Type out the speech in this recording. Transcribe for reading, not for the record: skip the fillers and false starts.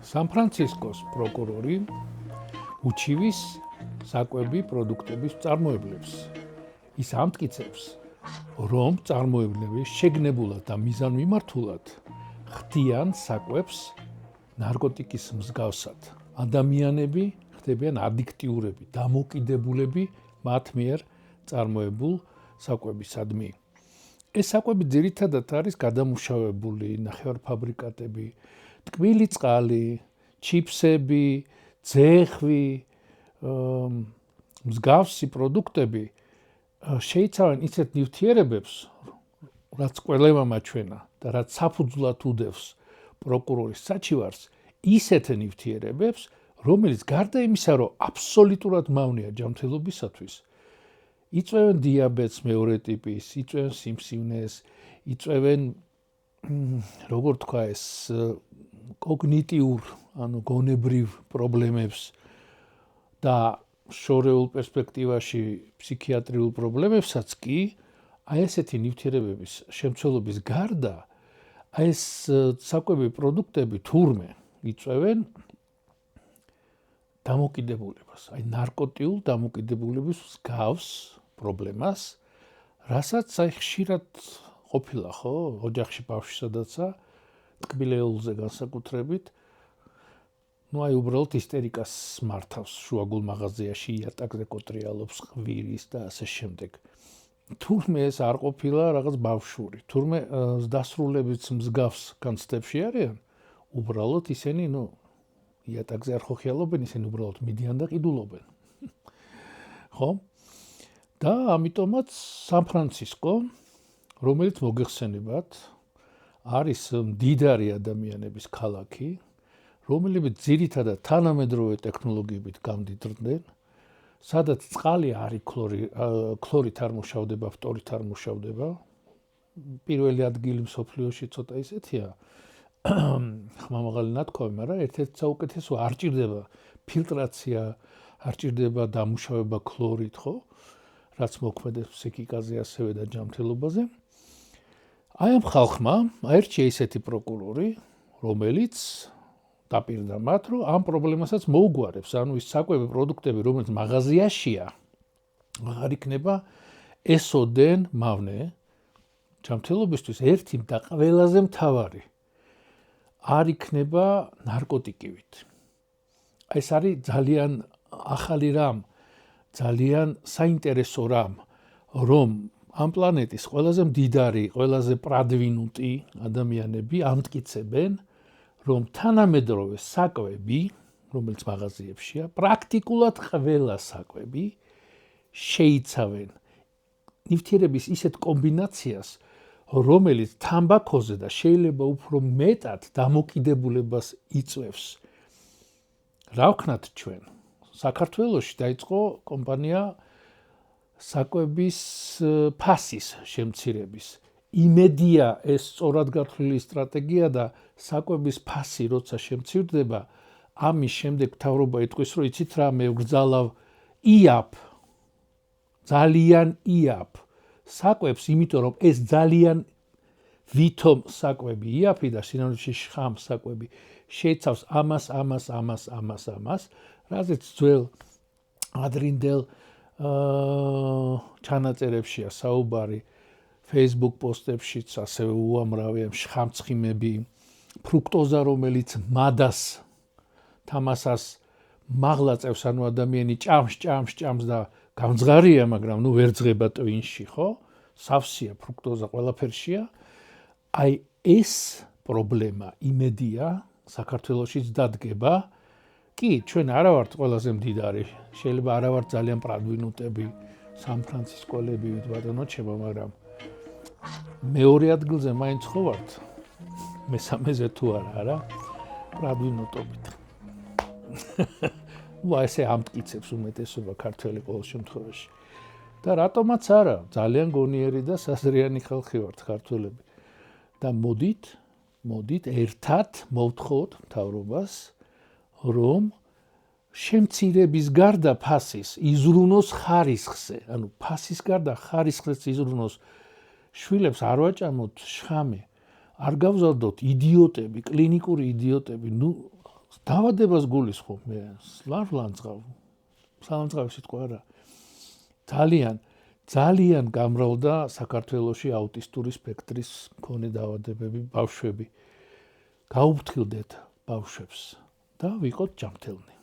სან-ფრანცისკოს პროკურორი უჩივის საკვები პროდუქტების მწარმოებლებს. ის ამტკიცებს, რომ მწარმოებლები შეგნებულად და მიზანმიმართულად ხდიან საკვებს ნარკოტიკის მსგავსად. ადამიანები ხდებიან ადიქტიურები, დამოკიდებულები მათ მიერ წარმოებულ საკვებისადმი. ეს საკვები ძირითადად არის გადამუშავებული ნახევარფაბრიკატები, ტკბილი წყალი, ჩიფსები, ძეხვი, მსგავსი პროდუქტები შეიცავენ ისეთ ნივთიერებებს, რაც ყველევამ აჩვენა და რაც საფუძვლად უდევს პროკურორის საჩივარს, ისეთ ნივთიერებებს, რომელიც გარდა იმისა, რომ აბსოლუტურად მავნეა ჯანმრთელობისათვის, იწვევენ დიაბეტს მეორე ტიპის, იწვევენ სიმსივნეს, იწვევენ როგორ თქვა ეს კოგნიტიურ, ანუ გონებრივ პრობლემებს და შორეულ პერსპექტივაში ფსიქიატრიულ პრობლემებსაც კი, აი ესეთი ნივთიერებების შემცველობის გარდა, აი ეს საკვები პროდუქტები თურმე იწვევენ დამოკიდებულებას, აი ნარკოტიულ დამოკიდებულების მსგავს პრობლემას, რასაც აი ხშირად ყოფილა ხო, ოჯახში ბავშვისადაცა ტკბილეულზე განსაკუთრებით, აი უბრალოდ ისტერიკას მართავს შუაგულ მაღაზიაში, იატაკზე კოტრიალობს, ყვირის და ასე შემდეგ. თურმე ეს არ ყოფილა რაღაც ბავშვური, თურმე დასრულების მსგავს განცდებში არიან, უბრალოდ ისინი, იატაკზე არ ხოხიალობენ, ისინი უბრალოდ მიდიან და ყიდულობენ. ხო? და ამიტომაც სან-ფრანცისკო, რომელიც მოგეხსენებათ, არის მდიდარი ადამიანების ქალაქი, რომლებიც ძირითადად თანამედროვე ტექნოლოგიებით გამდიდრდნენ, სადაც წყალი არის ქლორით არ მუშავდება, ფტორით არ მუშავდება. პირველი ადგილი მსოფლიოში ცოტა ისეთია, ხმამაღალი ნათქვამი, მაგრამ ერთ-ერთი საუკეთესო არ ჭირდება ფილტრაცია, არ ჭირდება დამუშავება ქლორით, ხო? რაც მოქმედებს ფსიქიკაზე ასევე და ჯანმრთელობაზე. აი ამ ხალხმა აერჩია ისეთი პროკურორი, რომელიც დაპირდა მათ, რომ ამ პრობლემასაც მოუგვარებს, ანუ ის საკვები პროდუქტები, რომელიც მაღაზიაშია, აღარ იქნება ესოდენ მავნე ჯანმრთელობისთვის ერთი და ყველაზე მთავარი არ იქნება ნარკოტიკივით. ეს არის ძალიან ახალი რამ, ძალიან საინტერესო რამ, რომ ამ პლანეტის ყველაზე მდიდარი, ყველაზე პრადვინუტი ადამიანები ამტკიცებენ, რომ თანამედროვე საკვები, რომელიც მაღაზიებშია, პრაქტიკულად ყველა საკვები შეიცავენ ნივთიერების ისეთ კომბინაციას, რომელიც თამბაქოზე და შეიძლება უფრო მეტად დამოკიდებულებას იწვევს. რა ვქნათ ჩვენ? საქართველოში დაიწყო კომპანია საკვების ფასის შემცირების. იმედია ეს სწორად გათვლილი სტრატეგია და საკვების ფასი როცა შემცირდება, ამის შემდეგ მთავრობა იტყვის, რომ იცით რა, მე ვგრძალავ იაფ, ძალიან იაფ საკვებს, იმიტომ რომ ეს ძალიან ვითომ საკვები იაფი და სინამდვილეში შხამ საკვები შეიცავს ამას, რაზეც ძველ ადრინდელ ჩანაწერებშია საუბარი, Facebook პოსტებშიც ასევე უამრავია შხამცხიმები, ფრუქტოზა, რომელიც მადას თამასას მაღლა წევს, ანუ ადამიანი ჭამს და გამძღარია, მაგრამ ვერ ძღება ტვინში, ხო? სავსეა ფრუქტოზა ყველაფერშია. აი ეს პრობლემა იმედია საქართველოშიც დადგება. კი, ჩვენ არა ვართ ყველაზე მდიდარი, შეიძლება არა ვართ ძალიან პრადვინუტები, სან-ფრანცისკოელები, ბატონო ჩემო, მაგრამ მეორე ადგილზე მაინც ხო ვართ? მესამეზე თუ არა, პრადვინუტობით. ესე ამტკიცებს უმეტესობა ქართველი ყოველ შემთხვევაში. და რატომაც არა, ძალიან გონიერი და საზრიანი ხალხი ვართ ქართველები. და მოდით ერთად მოვთხოვოთ მთავრობას, რომ შემცირების გარდა ფასის იზრუნოს ხარისხზე, ანუ ფასის გარდა ხარისხზეც იზრუნოს, შვილებს არ ვაჭამოთ შხამი, არ გავზადოთ იდიოტები, კლინიკური იდიოტები, დავადებას გულისხმობ მე ლანძღავ სალანძღავი სიტყვა არა ძალიან გამრავლდა საქართველოში აუტისტური სპექტრის მქონე დაავადებები ბავშვები გაუფრთხილდეთ ბავშვებს და ვიყოთ ჯანმრთელნი